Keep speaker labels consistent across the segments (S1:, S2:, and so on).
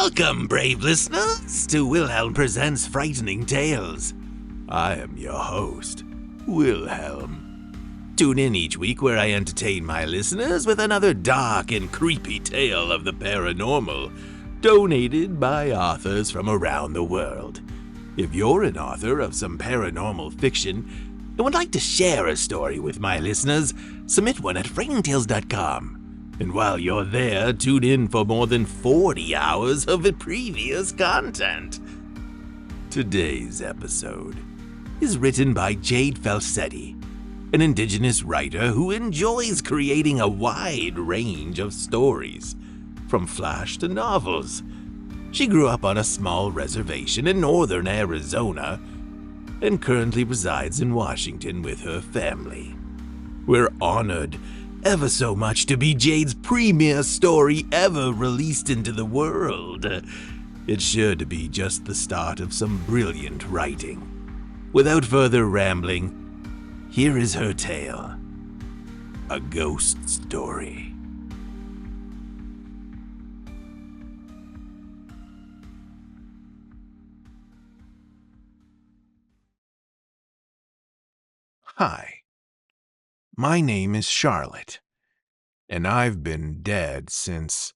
S1: Welcome, brave listeners, to Wilhelm Presents Frightening Tales. I am your host, Wilhelm. Tune in each week where I entertain my listeners with another dark and creepy tale of the paranormal, donated by authors from around the world. If you're an author of some paranormal fiction and would like to share a story with my listeners, submit one at frighteningtales.com. And while you're there, tune in for more than 40 hours of the previous content. Today's episode is written by Jade Falsetti, an indigenous writer who enjoys creating a wide range of stories, from flash to novels. She grew up on a small reservation in northern Arizona and currently resides in Washington with her family. We're honored ever so much to be Jade's premier story ever released into the world. It's sure to be just the start of some brilliant writing. Without further rambling, here is her tale, A Ghost Story. Hi. My name is Charlotte, and I've been dead since,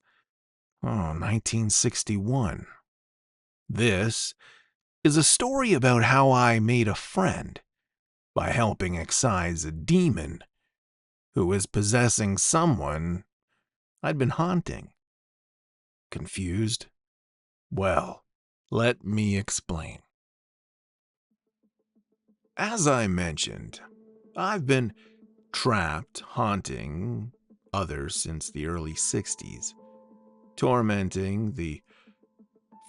S1: 1961. This is a story about how I made a friend by helping excise a demon who was possessing someone I'd been haunting. Confused? Well, let me explain. As I mentioned, I've been trapped haunting others since the early 60s, tormenting the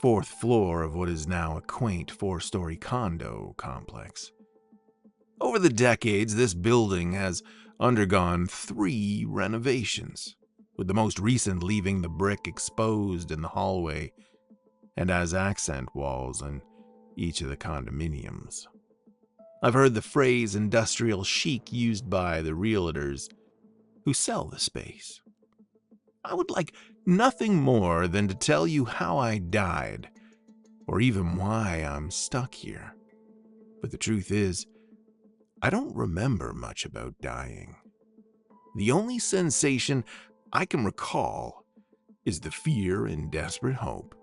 S1: fourth floor of what is now a quaint four-story condo complex. Over the decades, this building has undergone 3 renovations, with the most recent leaving the brick exposed in the hallway and as accent walls in each of the condominiums. I've heard the phrase industrial chic used by the realtors who sell the space. I would like nothing more than to tell you how I died, or even why I'm stuck here. But the truth is, I don't remember much about dying. The only sensation I can recall is the fear and desperate hope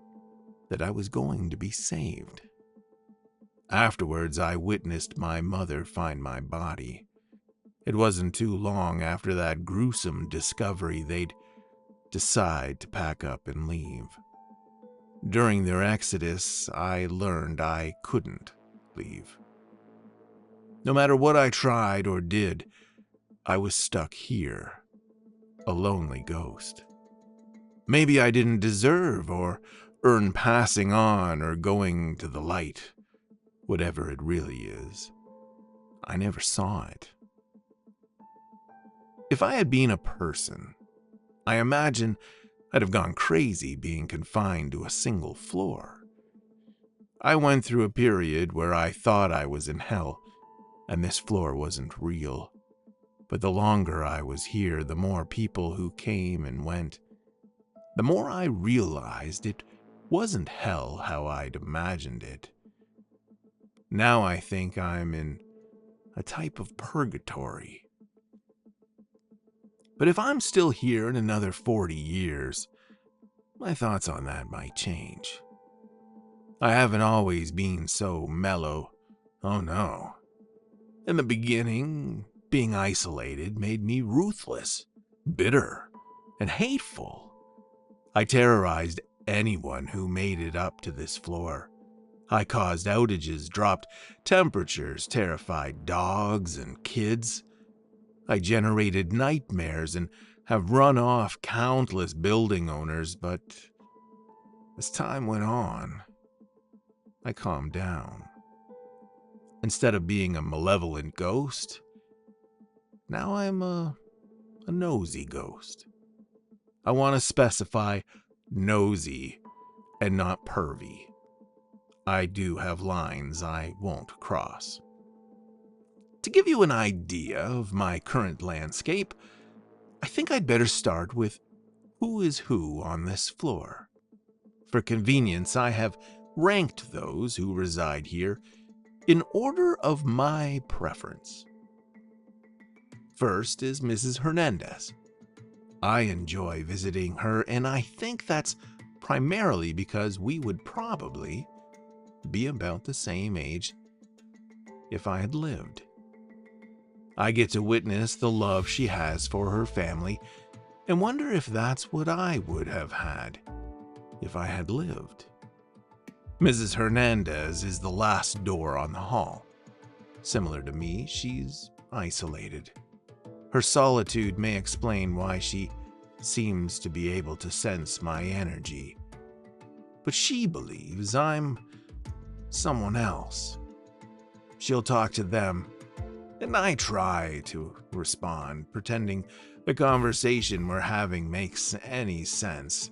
S1: that I was going to be saved. Afterwards, I witnessed my mother find my body. It wasn't too long after that gruesome discovery they'd decide to pack up and leave. During their exodus, I learned I couldn't leave. No matter what I tried or did, I was stuck here, a lonely ghost. Maybe I didn't deserve or earn passing on or going to the light. Whatever it really is, I never saw it. If I had been a person, I imagine I'd have gone crazy being confined to a single floor. I went through a period where I thought I was in hell, and this floor wasn't real. But the longer I was here, the more people who came and went, the more I realized it wasn't hell how I'd imagined it. Now I think I'm in a type of purgatory. But if I'm still here in another 40 years, my thoughts on that might change. I haven't always been so mellow. Oh no. In the beginning, being isolated made me ruthless, bitter, and hateful. I terrorized anyone who made it up to this floor. I caused outages, dropped temperatures, terrified dogs and kids. I generated nightmares and have run off countless building owners, but as time went on, I calmed down. Instead of being a malevolent ghost, now I'm a nosy ghost. I want to specify nosy and not pervy. I do have lines I won't cross. To give you an idea of my current landscape, I think I'd better start with who is who on this floor. For convenience, I have ranked those who reside here in order of my preference. First is Mrs. Hernandez. I enjoy visiting her, and I think that's primarily because we would probably be about the same age if I had lived. I get to witness the love she has for her family and wonder if that's what I would have had if I had lived. Mrs. Hernandez is the last door on the hall. Similar to me, she's isolated. Her solitude may explain why she seems to be able to sense my energy. But she believes I'm someone else. She'll talk to them, and I try to respond, pretending the conversation we're having makes any sense.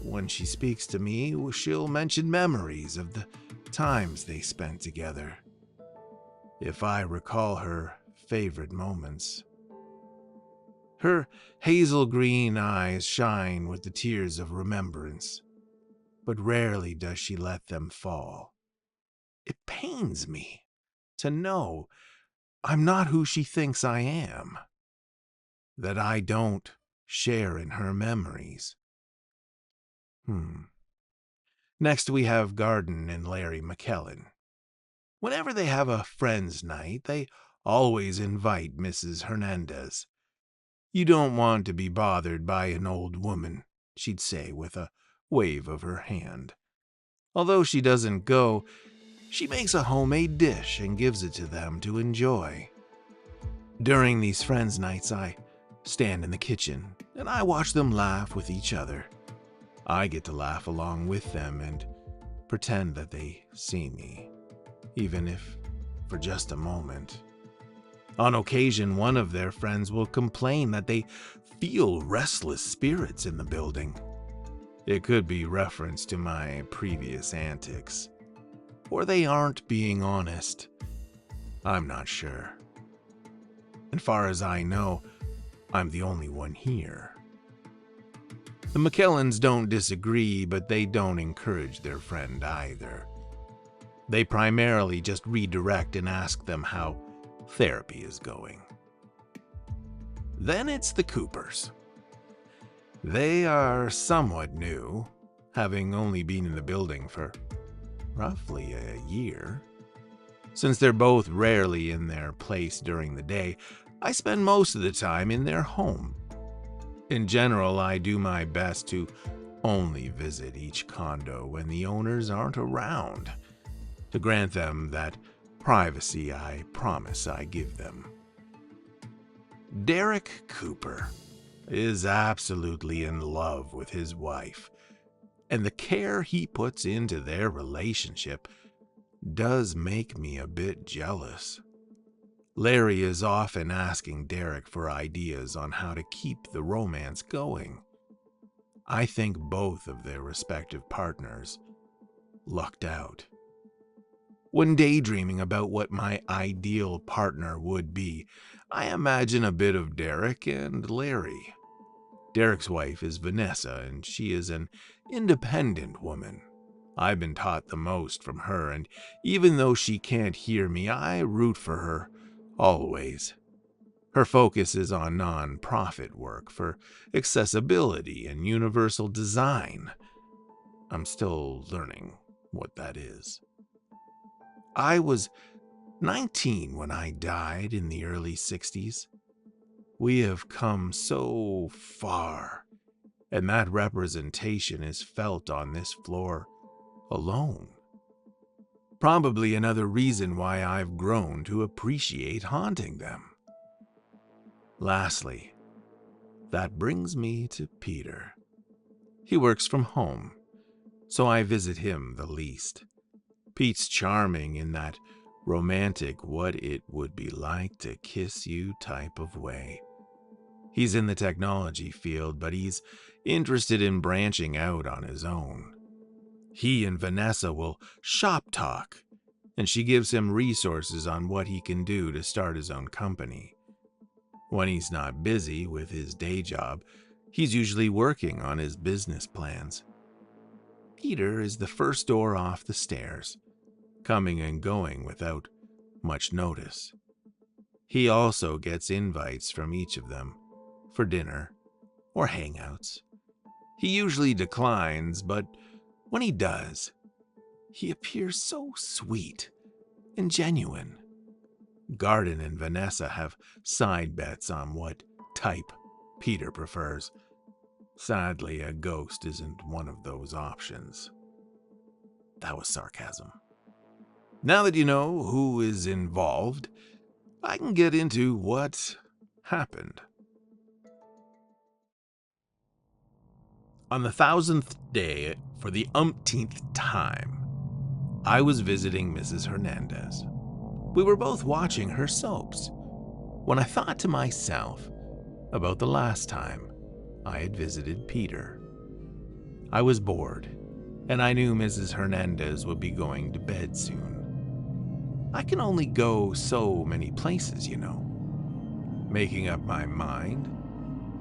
S1: When she speaks to me, she'll mention memories of the times they spent together. If I recall her favorite moments. Her hazel green eyes shine with the tears of remembrance, but rarely does she let them fall. It pains me to know I'm not who she thinks I am, that I don't share in her memories. Next we have Garden and Larry McKellen. Whenever they have a friends' night, they always invite Mrs. Hernandez. You don't want to be bothered by an old woman, she'd say with a wave of her hand. Although she doesn't go, she makes a homemade dish and gives it to them to enjoy. During these friends' nights, I stand in the kitchen and I watch them laugh with each other. I get to laugh along with them and pretend that they see me, even if for just a moment. On occasion, one of their friends will complain that they feel restless spirits in the building. It could be reference to my previous antics, or they aren't being honest. I'm not sure. As far as I know, I'm the only one here. The McKellans don't disagree, but they don't encourage their friend either. They primarily just redirect and ask them how therapy is going. Then it's the Coopers. They are somewhat new, having only been in the building for roughly a year. Since they're both rarely in their place during the day, I spend most of the time in their home. In general, I do my best to only visit each condo when the owners aren't around, to grant them that privacy I promise I give them. Derek Cooper is absolutely in love with his wife, and the care he puts into their relationship does make me a bit jealous. Larry is often asking Derek for ideas on how to keep the romance going. I think both of their respective partners lucked out. When daydreaming about what my ideal partner would be, I imagine a bit of Derek and Larry. Derek's wife is Vanessa, and she is an independent woman. I've been taught the most from her, and even though she can't hear me, I root for her always. Her focus is on non-profit work for accessibility and universal design. I'm still learning what that is. I was 19 when I died in the early 60s. We have come so far, and that representation is felt on this floor alone. Probably another reason why I've grown to appreciate haunting them. Lastly, that brings me to Peter. He works from home, so I visit him the least. Pete's charming in that romantic what it would be like to kiss you type of way. He's in the technology field, but he's interested in branching out on his own. He and Vanessa will shop talk, and she gives him resources on what he can do to start his own company. When he's not busy with his day job, he's usually working on his business plans. Peter is the first door off the stairs, coming and going without much notice. He also gets invites from each of them for dinner or hangouts. He usually declines, but when he does, he appears so sweet and genuine. Garden and Vanessa have side bets on what type Peter prefers. Sadly, a ghost isn't one of those options. That was sarcasm. Now that you know who is involved, I can get into what happened. On the 1000th day, for the umpteenth time, I was visiting Mrs. Hernandez. We were both watching her soaps when I thought to myself about the last time I had visited Peter. I was bored, and I knew Mrs. Hernandez would be going to bed soon. I can only go so many places, you know. Making up my mind,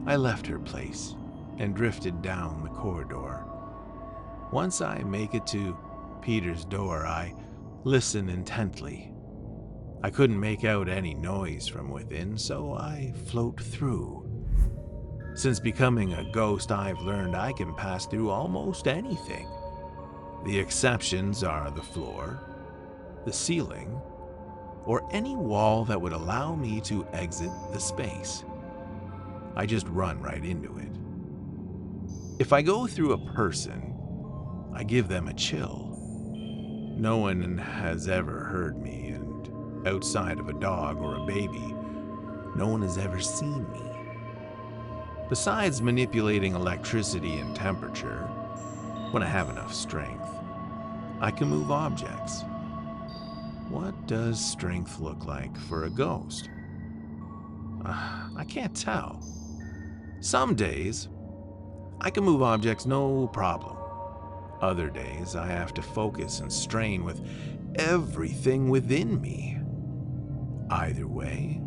S1: I left her place and drifted down the corridor. Once I make it to Peter's door, I listen intently. I couldn't make out any noise from within, so I float through. Since becoming a ghost, I've learned I can pass through almost anything. The exceptions are the floor, the ceiling, or any wall that would allow me to exit the space. I just run right into it. If I go through a person, I give them a chill. No one has ever heard me, and outside of a dog or a baby, no one has ever seen me. Besides manipulating electricity and temperature, when I have enough strength, I can move objects. What does strength look like for a ghost? I can't tell. Some days, I can move objects no problem. Other days, I have to focus and strain with everything within me. Either way,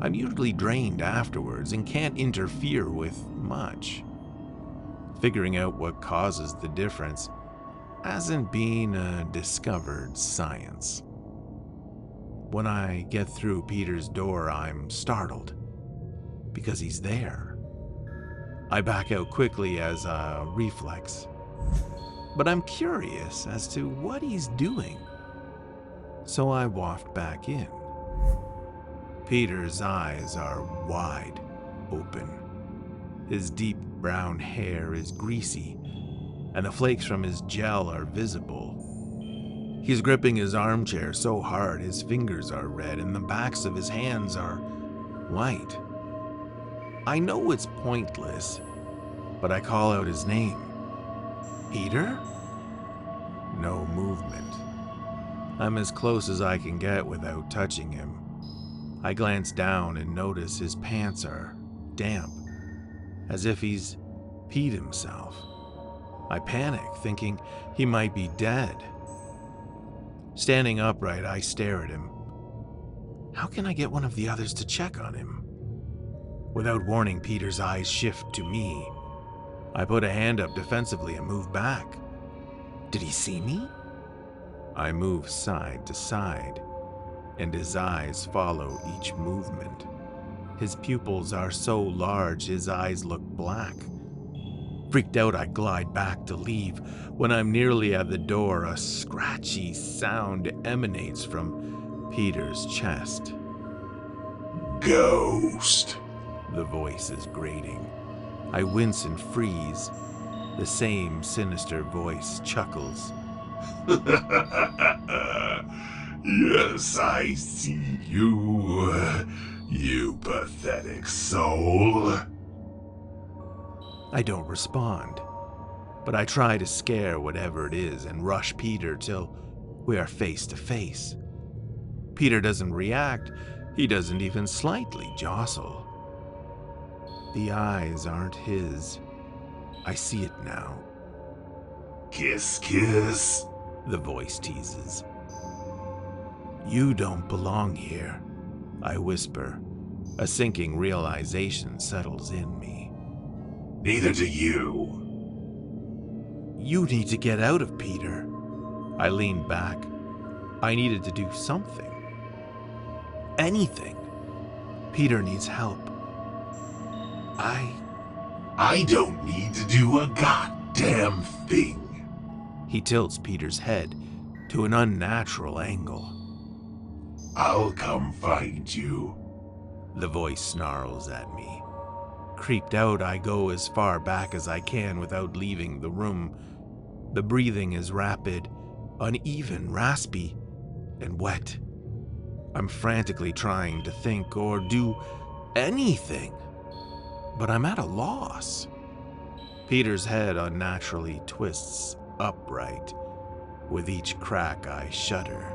S1: I'm usually drained afterwards and can't interfere with much. Figuring out what causes the difference hasn't been a discovered science. When I get through Peter's door, I'm startled because he's there. I back out quickly as a reflex, but I'm curious as to what he's doing. So I waft back in. Peter's eyes are wide open. His deep brown hair is greasy, and the flakes from his gel are visible. He's gripping his armchair so hard his fingers are red and the backs of his hands are white. I know it's pointless, but I call out his name. Peter? No movement. I'm as close as I can get without touching him. I glance down and notice his pants are damp, as if he's peed himself. I panic, thinking he might be dead. Standing upright, I stare at him. How can I get one of the others to check on him? Without warning, Peter's eyes shift to me. I put a hand up defensively and move back. Did he see me? I move side to side, and his eyes follow each movement. His pupils are so large his eyes look black. Freaked out, I glide back to leave. When I'm nearly at the door, a scratchy sound emanates from Peter's chest.
S2: Ghost.
S1: The voice is grating. I wince and freeze. The same sinister voice chuckles.
S2: Yes, I see you, you pathetic soul.
S1: I don't respond, but I try to scare whatever it is and rush Peter till we are face to face. Peter doesn't react. He doesn't even slightly jostle. The eyes aren't his. I see it now.
S2: Kiss, kiss,
S1: the voice teases. You don't belong here, I whisper. A sinking realization settles in me.
S2: Neither do you.
S1: You need to get out of Peter. I leaned back. I needed to do something. Anything. Peter needs help.
S2: I don't need to do a goddamn thing.
S1: He tilts Peter's head to an unnatural angle.
S2: I'll come find you.
S1: The voice snarls at me. Creeped out, I go as far back as I can without leaving the room. The breathing is rapid, uneven, raspy, and wet. I'm frantically trying to think or do anything, but I'm at a loss. Peter's head unnaturally twists upright. With each crack, I shudder.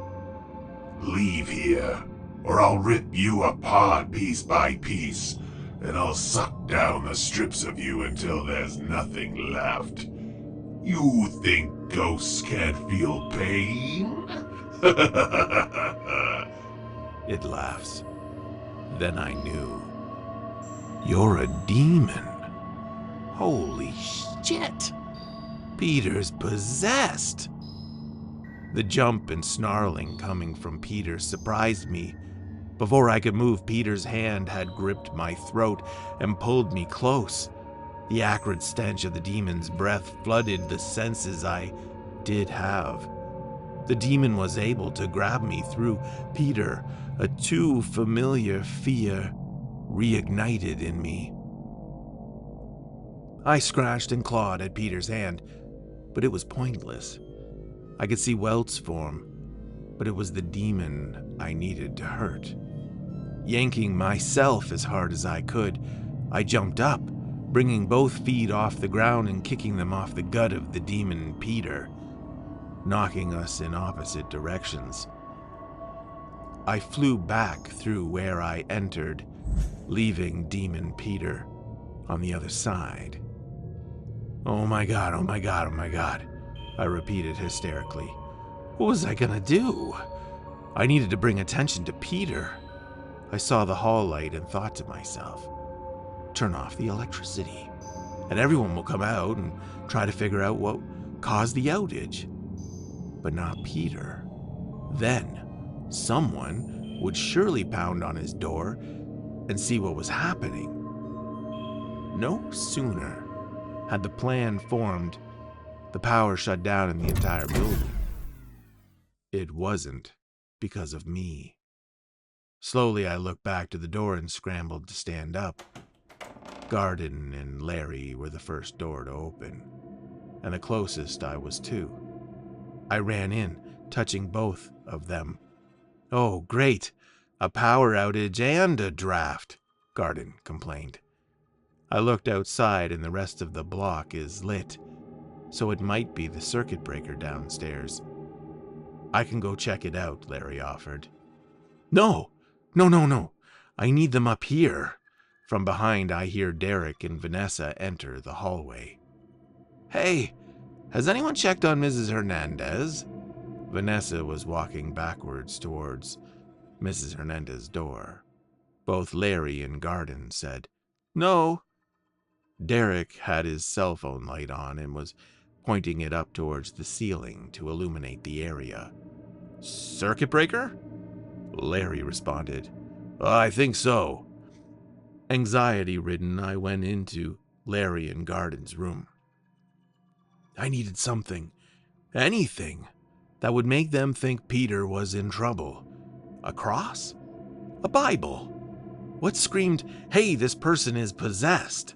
S2: Leave here, or I'll rip you apart piece by piece, and I'll suck down the strips of you until there's nothing left. You think ghosts can't feel pain?
S1: It laughs. Then I knew. You're a demon. Holy shit! Peter's possessed! The jump and snarling coming from Peter surprised me. Before I could move, Peter's hand had gripped my throat and pulled me close. The acrid stench of the demon's breath flooded the senses I did have. The demon was able to grab me through Peter, a too familiar fear reignited in me. I scratched and clawed at Peter's hand, but it was pointless. I could see welts form, but it was the demon I needed to hurt. Yanking myself as hard as I could, I jumped up, bringing both feet off the ground and kicking them off the gut of the demon Peter, knocking us in opposite directions. I flew back through where I entered, leaving demon Peter on the other side. Oh my god, oh my god, oh my god, I repeated hysterically. What was I gonna do? I needed to bring attention to Peter. I saw the hall light and thought to myself, turn off the electricity, and everyone will come out and try to figure out what caused the outage. But not Peter. Then, someone would surely pound on his door and see what was happening. No sooner had the plan formed, the power shut down in the entire building. It wasn't because of me. Slowly, I looked back to the door and scrambled to stand up. Garden and Larry were the first door to open, and the closest I was to. I ran in, touching both of them. Oh, great! A power outage and a draft, Garden complained. I looked outside and the rest of the block is lit, so it might be the circuit breaker downstairs. I can go check it out, Larry offered. No! I need them up here. From behind, I hear Derek and Vanessa enter the hallway. Hey, has anyone checked on Mrs. Hernandez? Vanessa was walking backwards towards Mrs. Hernandez's door. Both Larry and Garden said, No. Derek had his cell phone light on and was pointing it up towards the ceiling to illuminate the area. Circuit breaker? Larry responded, I think so. Anxiety-ridden, I went into Larry and Garden's room. I needed something, anything, that would make them think Peter was in trouble. A cross? A Bible? What screamed, hey, this person is possessed?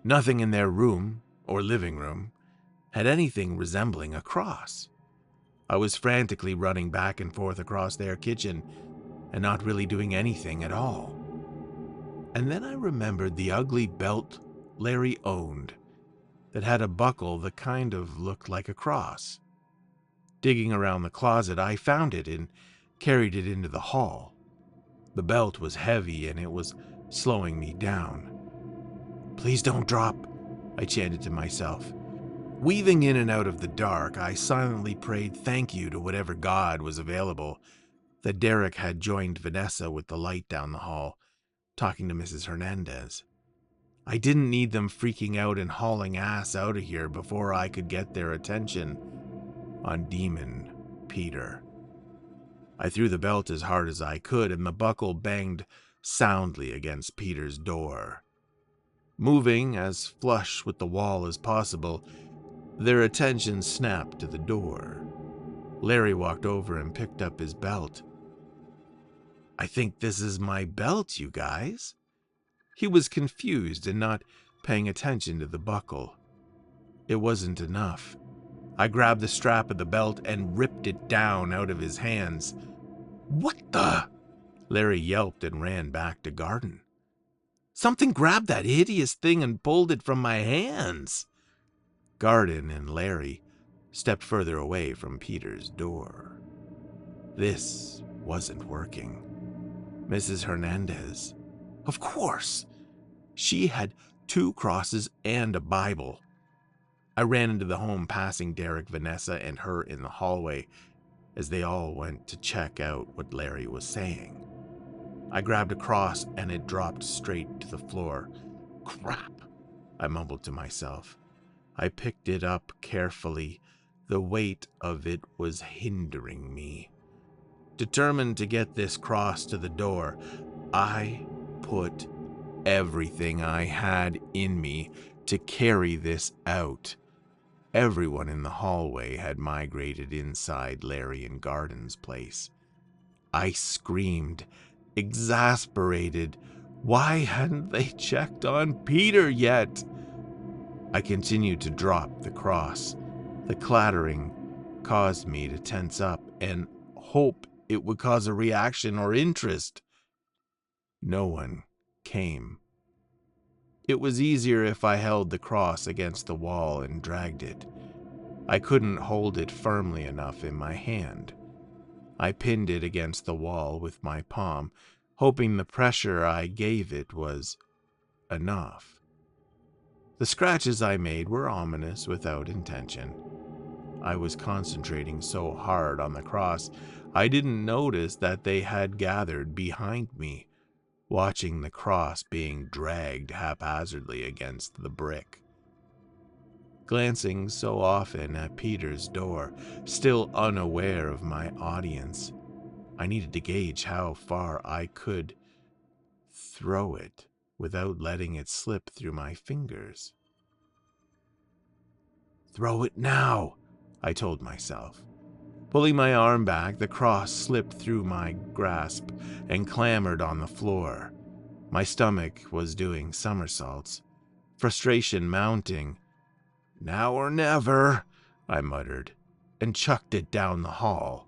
S1: Nothing in their room, or living room, had anything resembling a cross. I was frantically running back and forth across their kitchen and not really doing anything at all. And then I remembered the ugly belt Larry owned that had a buckle that kind of looked like a cross. Digging around the closet, I found it and carried it into the hall. The belt was heavy and it was slowing me down. Please don't drop, I chanted to myself. Weaving in and out of the dark, I silently prayed thank you to whatever god was available that Derek had joined Vanessa with the light down the hall, talking to Mrs. Hernandez. I didn't need them freaking out and hauling ass out of here before I could get their attention on Demon Peter. I threw the belt as hard as I could, and the buckle banged soundly against Peter's door. Moving as flush with the wall as possible, their attention snapped to the door. Larry walked over and picked up his belt. "I think this is my belt, you guys." He was confused and not paying attention to the buckle. It wasn't enough. I grabbed the strap of the belt and ripped it down out of his hands. "What the?" Larry yelped and ran back to Garden. "Something grabbed that hideous thing and pulled it from my hands." Garden and Larry stepped further away from Peter's door. This wasn't working. Mrs. Hernandez, of course, she had 2 crosses and a Bible. I ran into the home, passing Derek, Vanessa, and her in the hallway as they all went to check out what Larry was saying. I grabbed a cross and it dropped straight to the floor. "Crap," I mumbled to myself. I picked it up carefully. The weight of it was hindering me. Determined to get this cross to the door, I put everything I had in me to carry this out. Everyone in the hallway had migrated inside Larry and Garden's place. I screamed, exasperated. Why hadn't they checked on Peter yet? I continued to drop the cross. The clattering caused me to tense up and hope it would cause a reaction or interest. No one came. It was easier if I held the cross against the wall and dragged it. I couldn't hold it firmly enough in my hand. I pinned it against the wall with my palm, hoping the pressure I gave it was enough. The scratches I made were ominous without intention. I was concentrating so hard on the cross, I didn't notice that they had gathered behind me, watching the cross being dragged haphazardly against the brick. Glancing so often at Peter's door, still unaware of my audience, I needed to gauge how far I could throw it without letting it slip through my fingers. "Throw it now," I told myself. Pulling my arm back, the cross slipped through my grasp and clambered on the floor. My stomach was doing somersaults, frustration mounting. "Now or never," I muttered, and chucked it down the hall.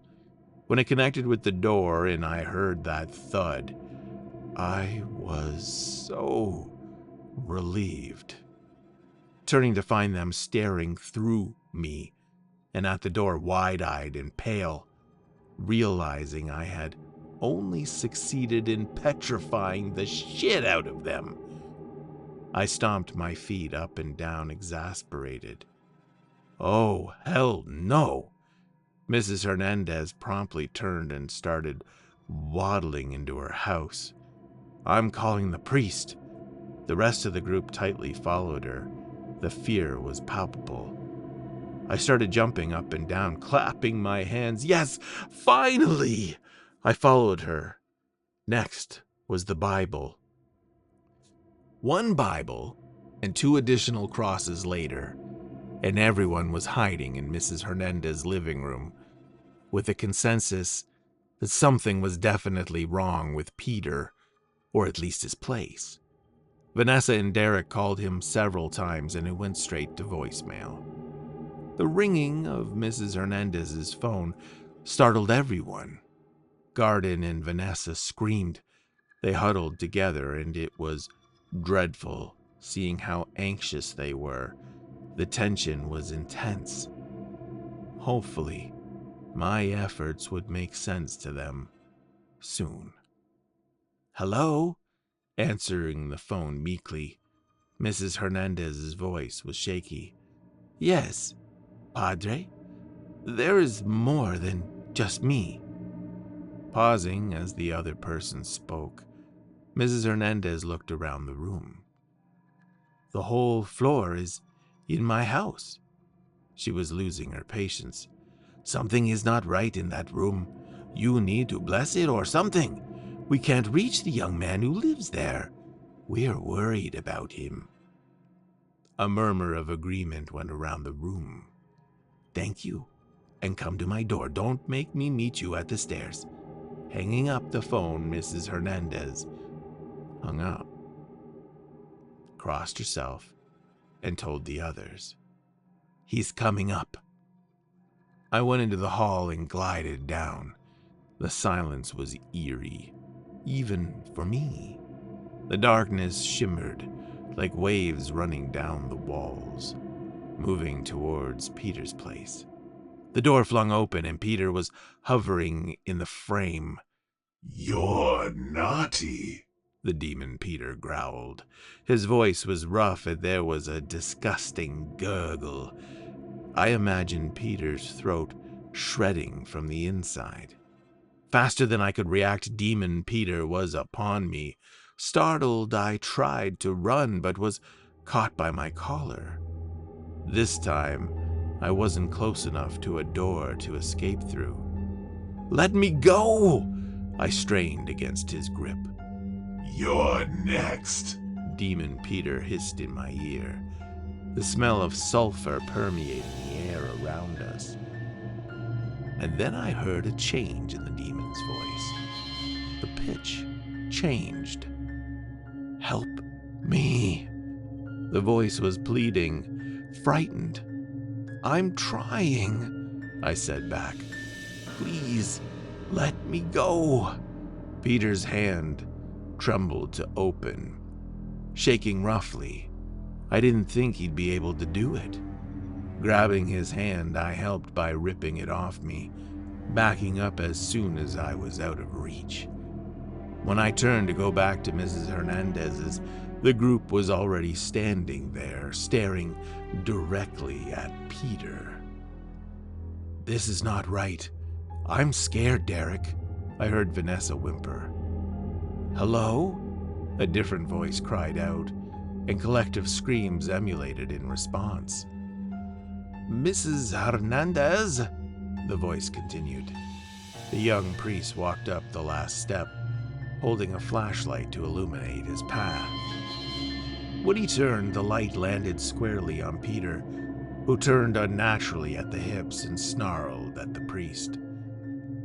S1: When it connected with the door and I heard that thud, I was so relieved. Turning to find them staring through me, and at the door wide-eyed and pale, realizing I had only succeeded in petrifying the shit out of them. I stomped my feet up and down, exasperated. "Oh, hell no!" Mrs. Hernandez promptly turned and started waddling into her house. "I'm calling the priest." The rest of the group tightly followed her. The fear was palpable. I started jumping up and down, clapping my hands. "Yes, finally!" I followed her. Next was the Bible. 1 Bible and 2 additional crosses later, and everyone was hiding in Mrs. Hernandez's living room, with a consensus that something was definitely wrong with Peter, or at least his place. Vanessa and Derek called him several times and it went straight to voicemail. The ringing of Mrs. Hernandez's phone startled everyone. Garden and Vanessa screamed. They huddled together, and it was dreadful seeing how anxious they were. The tension was intense. Hopefully, my efforts would make sense to them soon. "Hello?" Answering the phone meekly, Mrs. Hernandez's voice was shaky. "Yes, Padre? There is more than just me." Pausing as the other person spoke, Mrs. Hernandez looked around the room. The whole floor is in my house." She was losing her patience. "Something is not right in that room. You need to bless it or something. We can't reach the young man who lives there. We're worried about him." A murmur of agreement went around the room. "Thank you. And come to my door. Don't make me meet you at the stairs." Hanging up the phone, Mrs. Hernandez hung up, crossed herself, and told the others, "He's coming up." I went into the hall and glided down. The silence was eerie, even for me. The darkness shimmered like waves running down the walls, moving towards Peter's place. The door flung open and Peter was hovering in the frame.
S2: "You're naughty,"
S1: the demon Peter growled. His voice was rough and there was a disgusting gurgle. I imagined Peter's throat shredding from the inside. Faster than I could react, Demon Peter was upon me. Startled, I tried to run, but was caught by my collar. This time, I wasn't close enough to a door to escape through. "Let me go!" I strained against his grip.
S2: "You're next,"
S1: Demon Peter hissed in my ear, the smell of sulfur permeating the air around us. And then I heard a change in the demon's voice. The pitch changed. "Help me." The voice was pleading, frightened. "I'm trying," I said back. "Please, let me go." Peter's hand trembled to open, shaking roughly. I didn't think he'd be able to do it. Grabbing his hand, I helped by ripping it off me, backing up as soon as I was out of reach. When I turned to go back to Mrs. Hernandez's, the group was already standing there, staring directly at Peter. "This is not right. I'm scared, Derek," I heard Vanessa whimper. "Hello?" a different voice cried out, and collective screams emulated in response. "Mrs. Hernandez," the voice continued. The young priest walked up the last step, holding a flashlight to illuminate his path. When he turned, the light landed squarely on Peter, who turned unnaturally at the hips and snarled at the priest.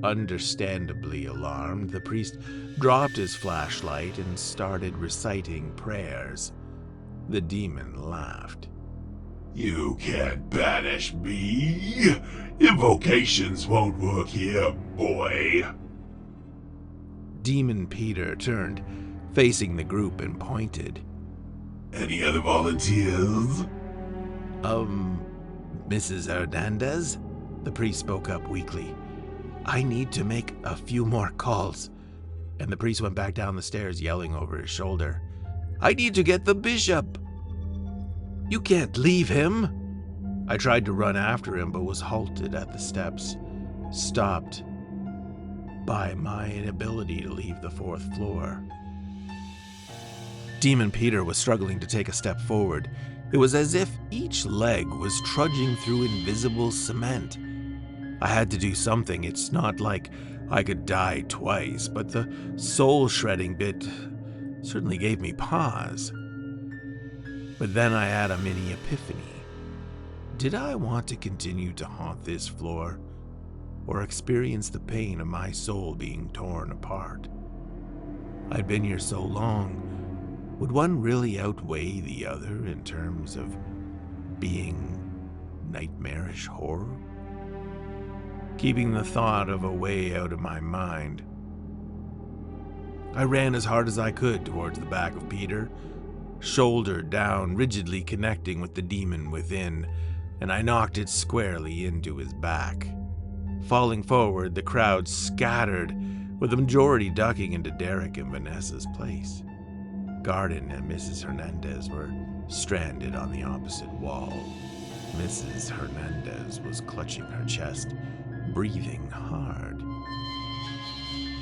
S1: Understandably alarmed, the priest dropped his flashlight and started reciting prayers. The demon laughed.
S2: "You can't banish me. Invocations won't work here, boy."
S1: Demon Peter turned, facing the group, and pointed.
S2: "Any other volunteers?"
S1: Mrs. Hernandez?" The priest spoke up weakly. "I need to make a few more calls." And the priest went back down the stairs, yelling over his shoulder, "I need to get the bishop." "You can't leave him." I tried to run after him, but was halted at the steps, stopped by my inability to leave the 4th floor. Demon Peter was struggling to take a step forward. It was as if each leg was trudging through invisible cement. I had to do something. It's not like I could die twice, but the soul-shredding bit certainly gave me pause. But then I had a mini epiphany. Did I want to continue to haunt this floor, or experience the pain of my soul being torn apart? I'd been here so long. Would one really outweigh the other in terms of being nightmarish horror? Keeping the thought of a way out of my mind, I ran as hard as I could towards the back of Peter, shoulder down, rigidly connecting with the demon within, and I knocked it squarely into his back. Falling forward, the crowd scattered, with the majority ducking into Derek and Vanessa's place. Garden and Mrs. Hernandez were stranded on the opposite wall. Mrs. Hernandez was clutching her chest, breathing hard.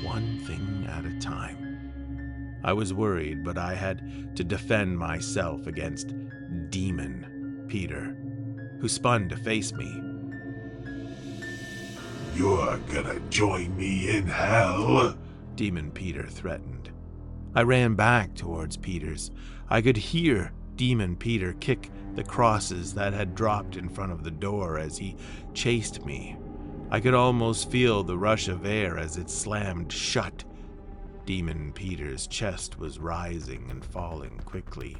S1: One thing at a time. I was worried, but I had to defend myself against Demon Peter, who spun to face me.
S2: You're gonna join me in hell?
S1: Demon Peter threatened. I ran back towards Peter's. I could hear Demon Peter kick the crosses that had dropped in front of the door as he chased me. I could almost feel the rush of air as it slammed shut. Demon Peter's chest was rising and falling quickly,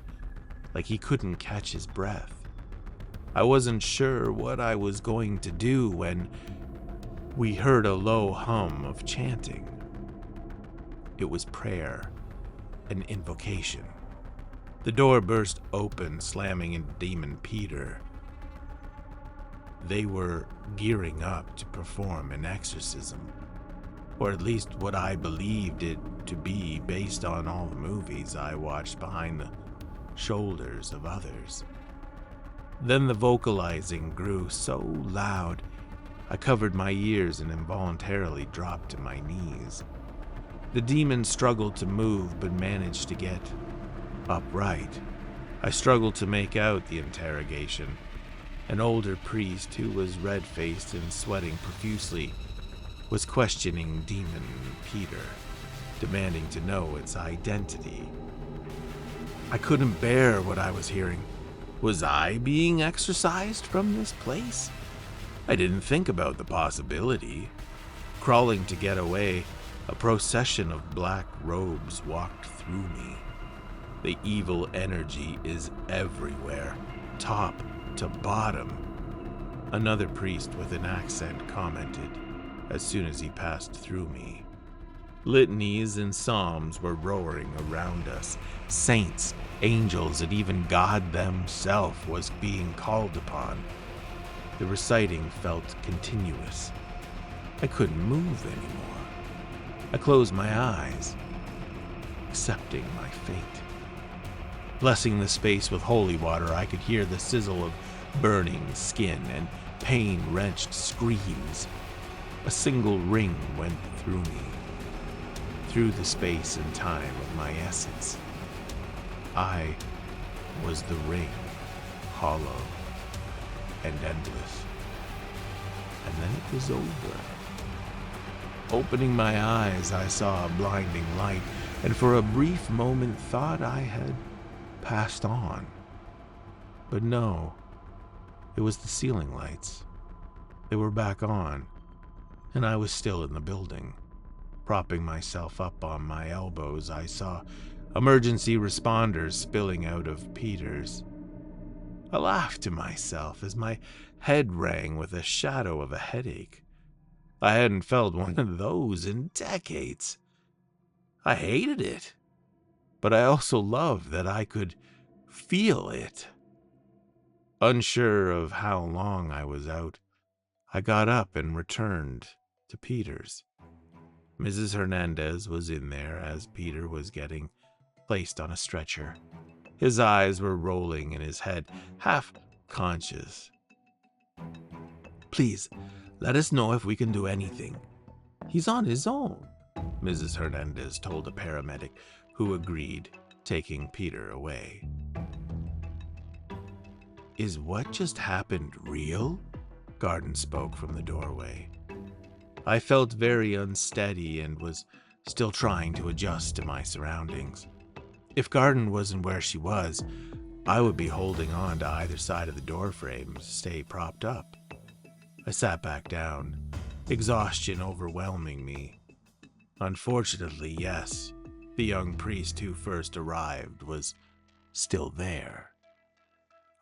S1: like he couldn't catch his breath. I wasn't sure what I was going to do when we heard a low hum of chanting. It was prayer, an invocation. The door burst open, slamming into Demon Peter. They were gearing up to perform an exorcism, or at least what I believed it to be based on all the movies I watched behind the shoulders of others. Then the vocalizing grew so loud, I covered my ears and involuntarily dropped to my knees. The demon struggled to move but managed to get upright. I struggled to make out the interrogation. An older priest who was red-faced and sweating profusely was questioning Demon Peter, demanding to know its identity. I couldn't bear what I was hearing. Was I being exorcised from this place? I didn't think about the possibility. Crawling to get away, a procession of black robes walked through me. The evil energy is everywhere, top to bottom. Another priest with an accent commented as soon as he passed through me. Litanies and psalms were roaring around us. Saints, angels, and even God themselves was being called upon. The reciting felt continuous. I couldn't move anymore. I closed my eyes, accepting my fate. Blessing the space with holy water, I could hear the sizzle of burning skin and pain-wrenched screams. A single ring went through me, through the space and time of my essence. I was the ring, hollow and endless. And then it was over. Opening my eyes, I saw a blinding light, and for a brief moment thought I had passed on. But no, it was the ceiling lights. They were back on, and I was still in the building. Propping myself up on my elbows, I saw emergency responders spilling out of Peter's. I laughed to myself as my head rang with a shadow of a headache. I hadn't felt one of those in decades. I hated it, but I also loved that I could feel it. Unsure of how long I was out, I got up and returned to Peter's. Mrs. Hernandez was in there as Peter was getting placed on a stretcher. His eyes were rolling in his head, half conscious. "Please, let us know if we can do anything. He's on his own," Mrs. Hernandez told a paramedic, who agreed, taking Peter away. "Is what just happened real?" Garden spoke from the doorway. I felt very unsteady and was still trying to adjust to my surroundings. If Garden wasn't where she was, I would be holding on to either side of the doorframe to stay propped up. I sat back down, exhaustion overwhelming me. Unfortunately, yes, the young priest who first arrived was still there.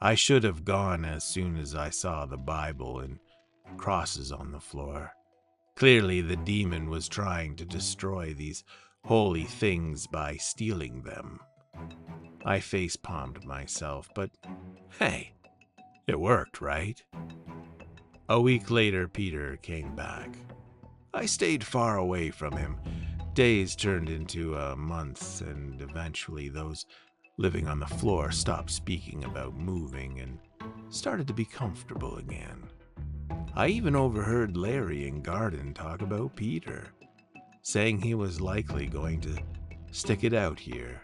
S1: I should have gone as soon as I saw the Bible and crosses on the floor. Clearly, the demon was trying to destroy these holy things by stealing them. I face-palmed myself, but hey, it worked, right? A week later, Peter came back. I stayed far away from him. Days turned into months, and eventually those living on the floor stopped speaking about moving and started to be comfortable again. I even overheard Larry and Garden talk about Peter, saying he was likely going to stick it out here.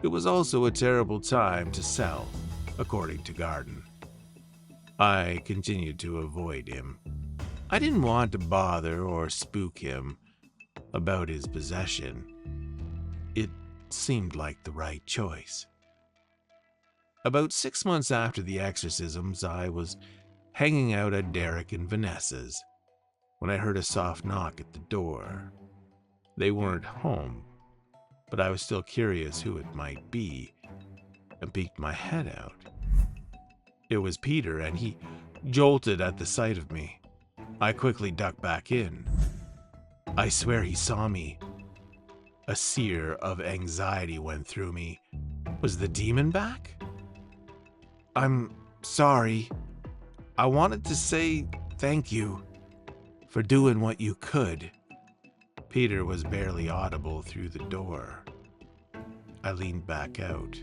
S1: It was also a terrible time to sell, according to Garden. I continued to avoid him. I didn't want to bother or spook him about his possession. It seemed like the right choice. About 6 months after the exorcisms, I was hanging out at Derek and Vanessa's when I heard a soft knock at the door. They weren't home, but I was still curious who it might be and peeked my head out. It was Peter, and he jolted at the sight of me. I quickly ducked back in. I swear he saw me. A sear of anxiety went through me. Was the demon back? I'm sorry. I wanted to say thank you for doing what you could. Peter was barely audible through the door. I leaned back out,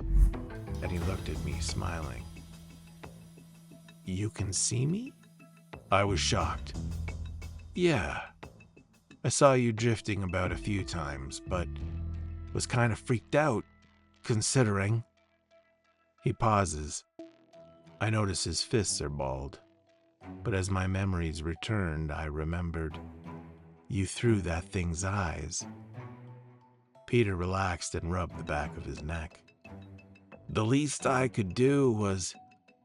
S1: and he looked at me, smiling. You can see me? I was shocked. Yeah. I saw you drifting about a few times, but was kind of freaked out, considering. He pauses. I notice his fists are balled, but as my memories returned, I remembered you threw that thing's eyes. Peter relaxed and rubbed the back of his neck. The least I could do was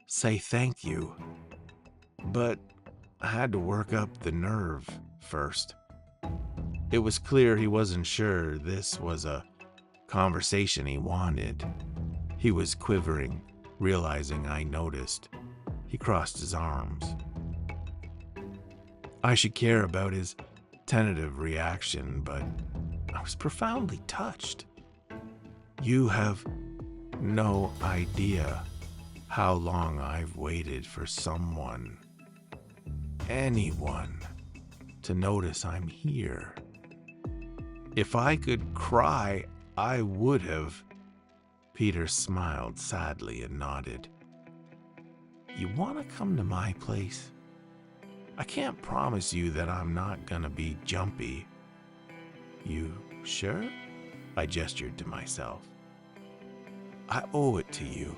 S1: say thank you, but I had to work up the nerve first. It was clear he wasn't sure this was a conversation he wanted. He was quivering, realizing I noticed. He crossed his arms. I should care about his tentative reaction, but I was profoundly touched. You have no idea how long I've waited for someone, anyone, to notice I'm here. If I could cry, I would have. Peter smiled sadly and nodded. You want to come to my place? I can't promise you that I'm not gonna be jumpy. You sure? I gestured to myself. I owe it to you.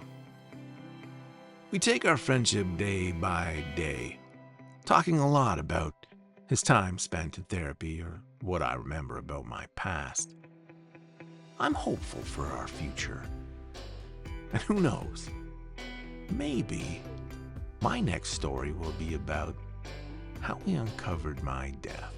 S1: We take our friendship day by day, talking a lot about his time spent in therapy or what I remember about my past. I'm hopeful for our future. And who knows, maybe my next story will be about how we uncovered my death.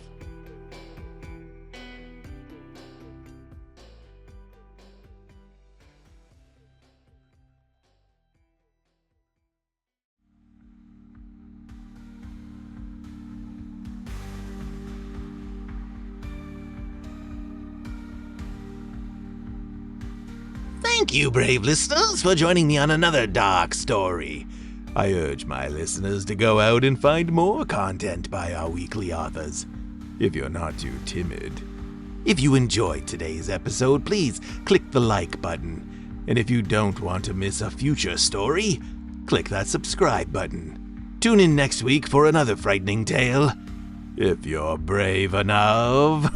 S1: Thank you, brave listeners, for joining me on another dark story. I urge my listeners to go out and find more content by our weekly authors, if you're not too timid. If you enjoyed today's episode, please click the like button. And if you don't want to miss a future story, click that subscribe button. Tune in next week for another frightening tale, if you're brave enough.